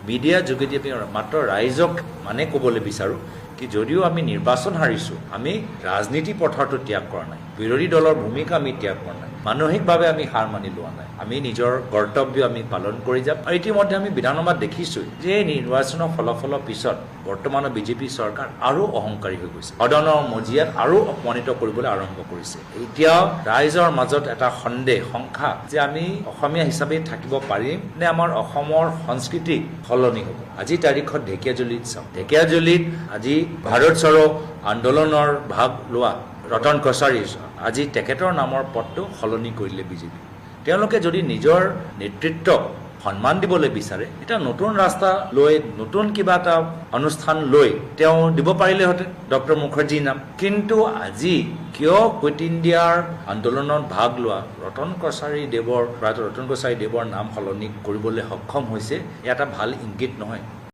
মিডিয়াৰ যোগেদি আমি মাত্ৰ ৰাইজক মানে ক'বলৈ বিচাৰোঁ কি যদিও আমি নিৰ্বাচন হাৰিছোঁ আমি ৰাজনীতি পথাৰটো ত্যাগ কৰা নাই বিৰোধী দলৰ ভূমিকা আমি ত্যাগ কৰা নাই মানসিকভাৱে আমি হাৰ মানি লোৱা নাই আমি নিজৰ কৰ্তব্য আমি পালন কৰি যাম আৰু ইতিমধ্যে আমি বিধানসভাত দেখিছোঁ যে নিৰ্বাচনৰ ফলাফলৰ পিছত বৰ্তমানৰ বিজেপি চৰকাৰ আৰু অহংকাৰী হৈ গৈছে সদনৰ মজিয়াত আৰু অপমানিত কৰিবলৈ আৰম্ভ কৰিছে এতিয়া ৰাইজৰ মাজত এটা সন্দেহ শংকা যে আমি অসমীয়া হিচাপে থাকিব পাৰিম নে আমাৰ অসমৰ সংস্কৃতি সলনি হ'ব আজি তাৰিখত ঢেকীয়াজুলিত চাওঁ ঢেকীয়াজুলিত আজি ভাৰত চৰো আন্দোলনৰ ভাগ লোৱা ৰতন কছাৰী আজি তেখেতৰ নামৰ পদটো সলনি কৰিলে বিজেপি তেওঁলোকে যদি নিজৰ নেতৃত্বক সন্মান দিবলৈ বিচাৰে এটা নতুন ৰাস্তা লৈ নতুন কিবা এটা অনুষ্ঠান লৈ তেওঁ দিব পাৰিলেহেঁতেন ডক্টৰ মুখাৰ্জীৰ নাম কিন্তু আজি কিয় কুইট ইণ্ডিয়াৰ আন্দোলনত ভাগ লোৱা ৰতন কছাৰী দেৱৰ নাম সলনি কৰিবলৈ সক্ষম হৈছে এটা ভাল ইংগিত নহয়